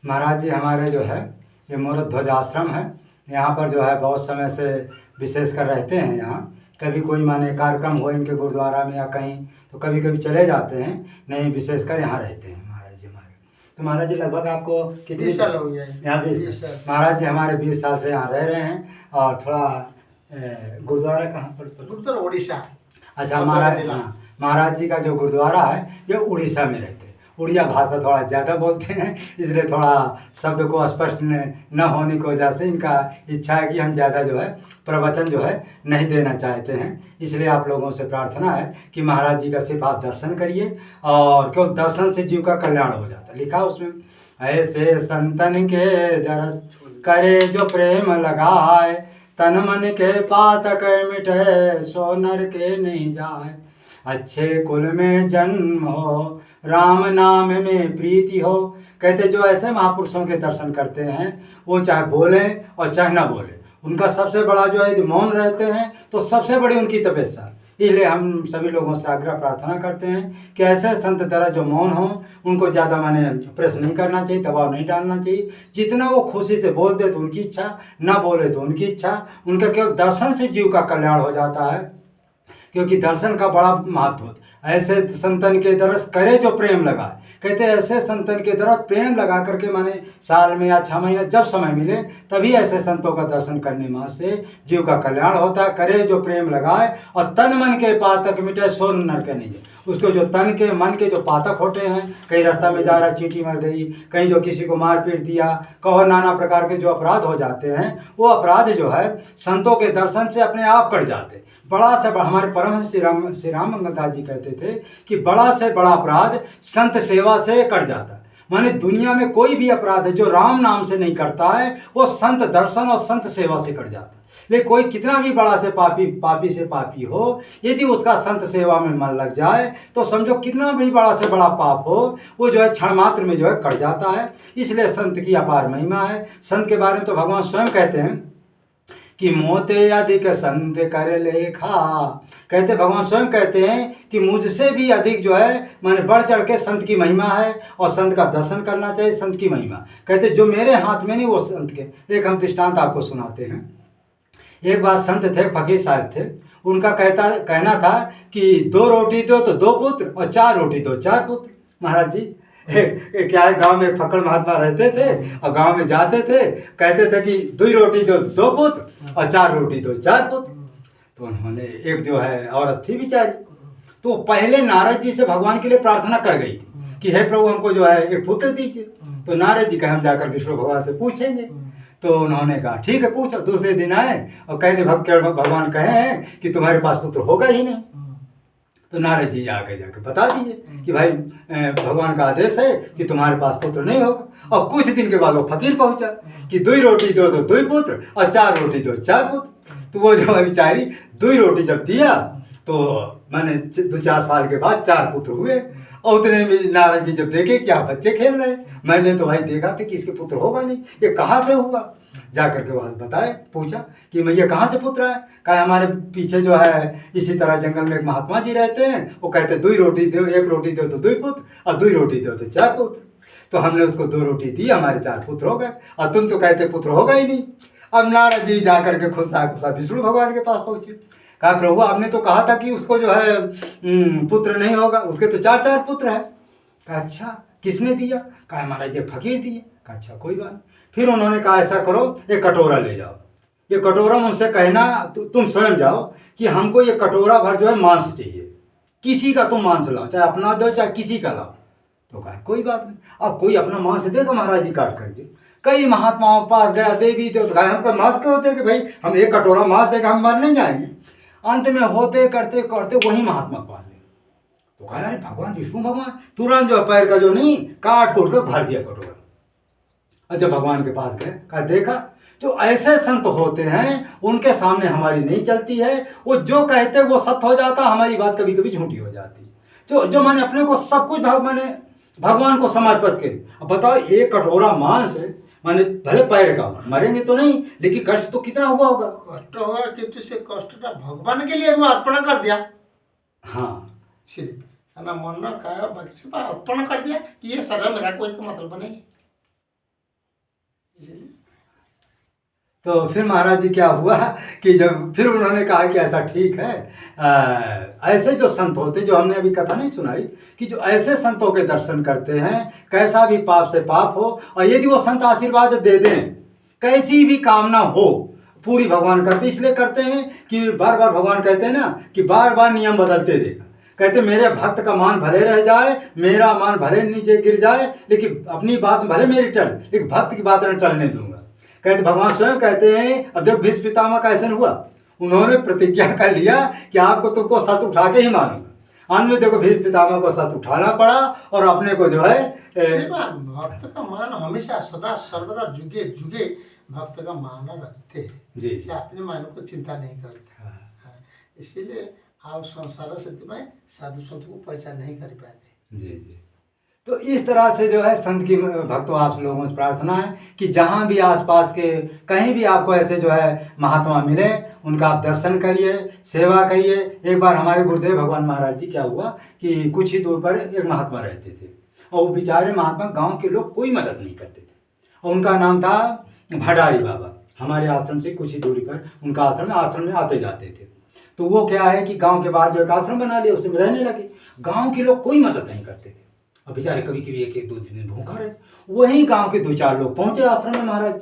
महाराज जी हमारे जो है ये मूर्त ध्वज आश्रम है। यहाँ पर जो है बहुत समय से विशेष कर रहते हैं। यहाँ कभी कोई माने कार्यक्रम हो इनके गुरुद्वारा में या कहीं तो कभी कभी चले जाते हैं, नहीं विशेषकर यहाँ रहते हैं महाराज जी हमारे। तो महाराज जी लगभग आपको कितनी 20 साल हो गया यहाँ 20 साल। महाराज जी हमारे 20 साल से यहाँ रह रहे हैं। और थोड़ा गुरुद्वारा कहाँ पर? उत्तर उड़ीसा। अच्छा महाराज, हाँ महाराज जी का जो गुरुद्वारा है ये उड़ीसा में रहते हैं। उड़िया भाषा थोड़ा ज़्यादा बोलते हैं, इसलिए थोड़ा शब्द को स्पष्ट न होने की वजह से इनका इच्छा है कि हम ज़्यादा जो है प्रवचन जो है नहीं देना चाहते हैं। इसलिए आप लोगों से प्रार्थना है कि महाराज जी का सिर्फ आप दर्शन करिए, और क्यों दर्शन से जीव का कल्याण हो जाता है। लिखा उसमें, ऐसे संतन के दरस करे जो प्रेम लगाए, तन मन के पातक मिटे सो नर के नहीं जाए। अच्छे कुल में जन्म हो, राम नाम में प्रीति हो। कहते जो ऐसे महापुरुषों के दर्शन करते हैं वो चाहे बोलें और चाहे ना बोलें, उनका सबसे बड़ा जो है यदि मौन रहते हैं तो सबसे बड़ी उनकी तपस्या। इसलिए हम सभी लोगों से आग्रह प्रार्थना करते हैं कि ऐसे संत तरह जो मौन हो उनको ज़्यादा माने प्रेस नहीं करना चाहिए, दबाव नहीं डालना चाहिए। जितना वो खुशी से बोलते तो उनकी इच्छा, ना बोले तो उनकी इच्छा। उनका केवल दर्शन से जीव का कल्याण हो जाता है, क्योंकि दर्शन का बड़ा महत्व होता है। ऐसे संतन के दरस करे जो प्रेम लगाए। कहते हैं ऐसे संतन के दरस प्रेम लगा करके माने साल में या 6 महीने जब समय मिले तभी ऐसे संतों का दर्शन करने में से जीव का कल्याण होता है। करे जो प्रेम लगाए और तन मन के पातक मिटे सो नर के नहीं। उसको जो तन के मन के जो पातक होते हैं, कहीं रास्ता में जा रहा चींटी मर गई, कहीं जो किसी को मार पीट दिया, कहो नाना प्रकार के जो अपराध हो जाते हैं, वो अपराध जो है संतों के दर्शन से अपने आप कट जाते। बड़ा से बड़ा, हमारे परमहंस श्री राम मंगलदास जी कहते थे कि बड़ा से बड़ा अपराध संत सेवा से कट जाता है। माने दुनिया में कोई भी अपराध है जो राम नाम से नहीं करता है वो संत दर्शन और संत सेवा से कट जाता है। लेकिन कोई कितना भी बड़ा से पापी से पापी हो, यदि उसका संत सेवा में मन लग जाए तो समझो कितना भी बड़ा से बड़ा पाप हो वो जो है क्षण मात्र में जो है कट जाता है। इसलिए संत की अपार महिमा है। संत के बारे में तो भगवान स्वयं कहते हैं कि मोते अधिक संत कर लेखा। कहते भगवान स्वयं कहते हैं कि मुझसे भी अधिक जो है मैंने बढ़ चढ़ के संत की महिमा है, और संत का दर्शन करना चाहिए। संत की महिमा कहते जो मेरे हाथ में नहीं वो संत के। एक हम दृष्टांत आपको सुनाते हैं। एक बार संत थे, फकीर साहब थे। उनका कहना था कि 2 रोटी दो तो 2 पुत्र, और 4 रोटी दो 4 पुत्र। महाराज जी क्या है, गांव में फक्कड़ महात्मा रहते थे और गांव में जाते थे, कहते थे कि 2 रोटी दो 2 पुत्र और 4 रोटी दो 4 पुत्र। तो उन्होंने, एक जो है औरत थी बेचारी, तो पहले नारद जी से भगवान के लिए प्रार्थना कर गई थी कि हे प्रभु हमको जो है एक पुत्र दीजिए। तो नारद जी कहे हम जाकर विष्णु भगवान से पूछेंगे। तो उन्होंने कहा ठीक है पूछो। दूसरे दिन आए और कहते भगवान कहे हैं कि तुम्हारे पास पुत्र होगा ही नहीं। तो नारद जी आके जाकर बता दिए कि भाई भगवान का आदेश है कि तुम्हारे पास पुत्र नहीं होगा। और कुछ दिन के बाद वो फकीर पहुंचा कि 2 रोटी दो तो 2 पुत्र और 4 रोटी दो 4 पुत्र। तो वो जो है बेचारी 2 रोटी जब दिया तो मैंने 2-4 साल के बाद 4 पुत्र हुए। और उतने में नारद जी जब देखे क्या बच्चे खेल रहे, मैंने तो भाई देखा था कि इसके पुत्र होगा नहीं, ये कहाँ से हुआ। जा करके वहाँ बताए, पूछा कि मैं ये कहाँ से पुत्र है। कहा हमारे पीछे जो है इसी तरह जंगल में एक महात्मा जी रहते हैं, वो कहते 2 रोटी दो, 1 रोटी दो तो 2 पुत्र, और 2 रोटी दो तो 4 पुत्र। तो हमने उसको 2 रोटी दी, हमारे 4 पुत्र हो गए, और तुम तो कहते पुत्र होगा ही नहीं। अब नारद जी जा करके खुद सा विष्णु भगवान के पास पहुँचे। कहा प्रभु आपने तो कहा था कि उसको जो है पुत्र नहीं होगा, उसके तो 4-4 पुत्र है। कहा अच्छा किसने दिया। कहा महाराज ये फकीर दिए। कहा अच्छा कोई बात नहीं। फिर उन्होंने कहा ऐसा करो, एक कटोरा ले जाओ, ये कटोरा मुझसे कहना तुम स्वयं जाओ कि हमको ये कटोरा भर जो है मांस चाहिए, किसी का तुम मांस लाओ, चाहे अपना दो चाहे किसी का लाओ। तो कहा कोई बात नहीं। अब कोई अपना मांस देगा महाराज जी काट करके। कई महात्माओं के पास गया, देवी देव तो हमको मांस क्यों होते कि भाई हम एक कटोरा मांस देगा हम मर नहीं जाएंगे। अंत में होते करते करते वही महात्मा के पास गए। तो कहा अरे भगवान विष्णु भगवान, तुरंत जो पैर का जो नहीं काट कूट कर भर दिया कटोरा। और जब भगवान के पास गए, कहा देखा जो ऐसे संत होते हैं उनके सामने हमारी नहीं चलती है, वो जो कहते वो सत्य हो जाता, हमारी बात कभी कभी झूठी हो जाती। जो मैंने अपने को सब कुछ भगवान को समर्पित करी। अब बताओ एक कटोरा मांस है, माने भले पैर का, मरेंगे तो नहीं लेकिन कष्ट तो कितना हुआ होगा। कष्ट होगा किंतु से कष्टটা भगवान के लिए वो अर्पण कर दिया। हाँ सिर्फ है ना, मन न खाया बाकी सब अर्पण कर दिया कि ये शरीर मेरा कोई तो मतलब नहीं। तो फिर महाराज जी क्या हुआ कि जब फिर उन्होंने कहा कि ऐसा ठीक है, ऐसे जो संत होते, जो हमने अभी कथा नहीं सुनाई कि जो ऐसे संतों के दर्शन करते हैं, कैसा भी पाप से पाप हो, और यदि वो संत आशीर्वाद दे दें, कैसी भी कामना हो पूरी भगवान करते, इसलिए करते हैं कि बार बार भगवान कहते हैं ना कि बार बार नियम बदलते देगा। कहते मेरे भक्त का मान भले रह जाए, मेरा मान भले नीचे गिर जाए, लेकिन अपनी बात भले मेरी टल, लेकिन भक्त की बात न टलने दूंगा। कहते भगवान स्वयं कहते हैं, अब देखो भीष्म पितामह का ऐसा हुआ, उन्होंने प्रतिज्ञा कर लिया कि आपको तुमको सत उठा के ही मानूंगा। अंत में देखो भीष्म पितामह को सत उठाना पड़ा और अपने को जो है सेवा भक्त का मान हमेशा सदा सर्वदा जुगे जुगे भक्त का मान रखते हैं जी से अपने मान को चिंता नहीं करते। हाँ। हाँ, इसीलिए आप संसार से में साधु संत को पहचान नहीं कर पाते। जी जी। तो इस तरह से जो है संत की भक्तों आप लोगों से प्रार्थना है कि जहाँ भी आसपास के कहीं भी आपको ऐसे जो है महात्मा मिले, उनका आप दर्शन करिए, सेवा करिए। एक बार हमारे गुरुदेव भगवान महाराज जी क्या हुआ कि कुछ ही दूर पर एक महात्मा रहते थे, और वो बेचारे महात्मा गांव के लोग कोई मदद नहीं करते थे, और उनका नाम था भंडारी बाबा। हमारे आश्रम से कुछ ही दूरी पर उनका आश्रम में आते जाते थे। तो वो क्या है कि गांव के बाहर जो एक आश्रम बना लिया, उसमें रहने लगे। गांव के लोग कोई मदद नहीं करते थे, और बेचारे कभी कभी एक एक दो दिन भूखा रहे। वहीं गांव के दो चार लोग पहुंचे आश्रम में महाराज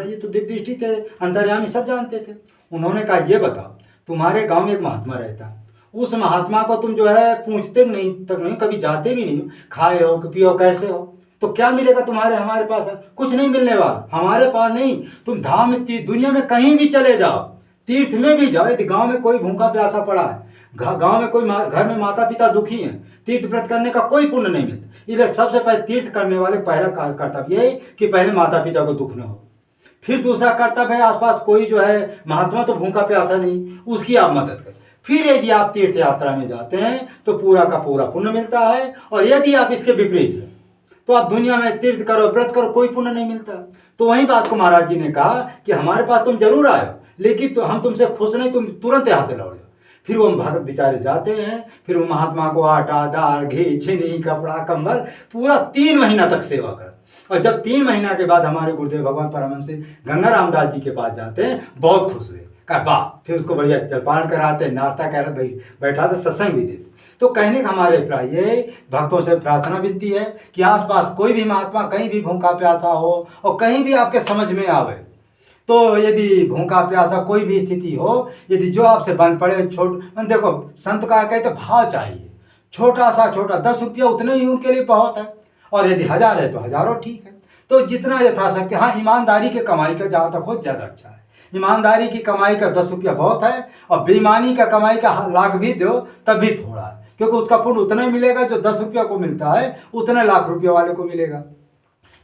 जी तो दिव्य दृष्टि थे, अंतर्यामी सब जानते थे। उन्होंने कहा ये बताओ, तुम्हारे गांव में एक महात्मा रहता, उस महात्मा को तुम जो है पूछते नहीं तक नहीं, कभी जाते भी नहीं, खाए हो कि पियो कैसे हो, तो क्या मिलेगा तुम्हारे हमारे पास? है कुछ नहीं मिलने वाला, हमारे पास नहीं। तुम धाम दुनिया में कहीं भी चले जाओ, तीर्थ में भी जाओ, यदि गांव में कोई भूखा प्यासा पड़ा है, गांव में कोई घर में माता पिता दुखी हैं, तीर्थ व्रत करने का कोई पुण्य नहीं मिलता। इसलिए सबसे पहले तीर्थ करने वाले पहला कर्तव्य यही कि पहले माता पिता को दुख न हो। फिर दूसरा कर्तव्य है, आसपास कोई जो है महात्मा तो भूखा प्यासा नहीं, उसकी आप मदद करें। फिर यदि आप तीर्थ यात्रा में जाते हैं तो पूरा का पूरा पुण्य मिलता है, और यदि आप इसके विपरीत हैं तो आप दुनिया में तीर्थ करो व्रत करो कोई पुण्य नहीं मिलता। तो वही बात को महाराज जी ने कहा कि हमारे पास तुम जरूर आए हो, लेकिन तो हम तुमसे खुश नहीं, तुम तुरंत यहाँ से लौट जाओ। फिर वो भगत बेचारे जाते हैं, फिर वो महात्मा को आटा दाल घी चीनी कपड़ा कंबल पूरा 3 महीना तक सेवा कर। और जब 3 महीना के बाद हमारे गुरुदेव भगवान परमहंस गंगा रामदास जी के पास जाते हैं, बहुत खुश हुए, कहा वाह। फिर उसको बढ़िया जलपान कराते, नाश्ता करा, बैठा तो सत्संग भी देते। तो कहने का हमारे अभिप्राय ये भक्तों से प्रार्थना विनती है कि आसपास कोई भी महात्मा कहीं भी भूखा प्यासा हो और कहीं भी आपके समझ में आवे, तो यदि भूखा प्यासा कोई भी स्थिति हो, यदि जो आपसे बन पड़े, देखो संत का कहते भाव चाहिए, छोटा सा छोटा 10 रुपया उतने ही उनके लिए बहुत है, और यदि 1000 है तो हजारों ठीक है। तो जितना यथाशक्ति, हाँ ईमानदारी के कमाई का जहाँ तक हो ज़्यादा अच्छा है। ईमानदारी की कमाई का 10 रुपया बहुत है, और बेईमानी का कमाई का लाख भी दो तब भी थोड़ा है, क्योंकि उसका पुण्य उतना ही मिलेगा जो 10 रुपया को मिलता है, उतना लाख रुपया वाले को मिलेगा।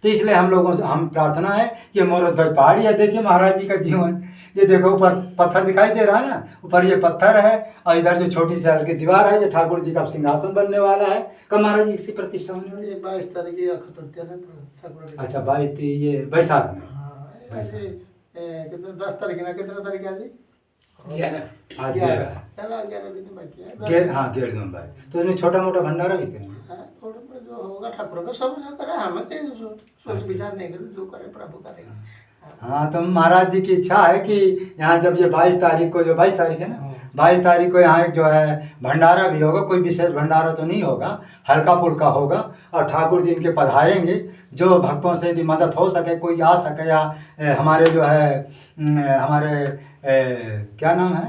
तो इसलिए हम लोगों से हम प्रार्थना है कि मोरध्वज पहाड़ी है, देखिए महाराज जी का जीवन, ये देखो ऊपर पत्थर दिखाई दे रहा है ना, ऊपर ये पत्थर है, और इधर जो छोटी सी हल्की दीवार है, जो ठाकुर जी का सिंहासन बनने वाला है। कब महाराज जी की प्रतिष्ठा होने वाली है? 22 तारीख की अक्षय तृतीया है ठाकुर जी। अच्छा 22 ये बैसाख में। हाँ, ऐसे कितने 10 तारीख ना, कितना तारीख आज? 11 आज 11 11 दिन बाकी है। हाँ 11 दिन बाद, तो इसमें छोटा मोटा भंडारा भी करेंगे। हाँ, थोड़ा बड़ा जो होगा ठाकुर का सब जो करे, हमें कहीं सोच विचार नहीं करते, जो करे प्रभु करेगा। हाँ तो महाराज जी की इच्छा है कि यहाँ जब ये 22 तारीख को, जो 22 तारीख है ना, 22 तारीख को यहाँ एक जो है भंडारा भी होगा। कोई विशेष भंडारा तो नहीं होगा, हल्का फुल्का होगा, और ठाकुर जी इनके पधारेंगे। जो भक्तों से यदि मदद हो सके, कोई आ सके, या हमारे जो है हमारे क्या नाम है,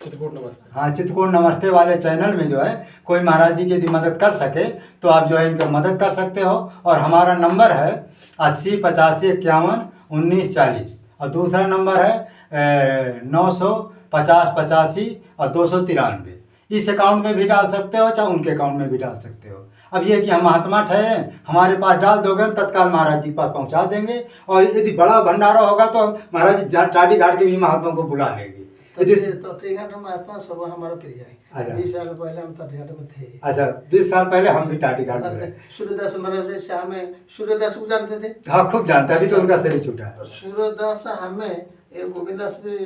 चित्रकूट नमस्ते। हाँ चित्रकूट नमस्ते वाले चैनल में जो है कोई महाराज जी की यदि मदद कर सके तो आप जो है इनकी मदद कर सकते हो। और हमारा नंबर है 80 85 51 19 40, और दूसरा नंबर है 900 50 85 और 293। इस अकाउंट में भी डाल सकते हो, चाहे उनके अकाउंट में भी डाल सकते हो। अब ये कि हम महात्मा ठहरे, हमारे पास डाल दोगे, हम तत्काल महाराज जी के पास पहुंचा देंगे। और यदि बड़ा भंडारा होगा तो हम महाराज जी टाटी घाट के भी महात्मा को बुला लेंगे। तो टीघाट महात्मा सब हमारा प्रिय अच्छा। है। 20 साल पहले हम तटीघाट में थे। अच्छा 20 साल पहले हम भी टाटी घाट में रहे। सूर्यदास महाराज से शाम में, सूर्यदास को जानते थे? हाँ खूब जानते, अभी तो उनका शरीर छूटा है। सूर्यदास हमें गोविंदास भी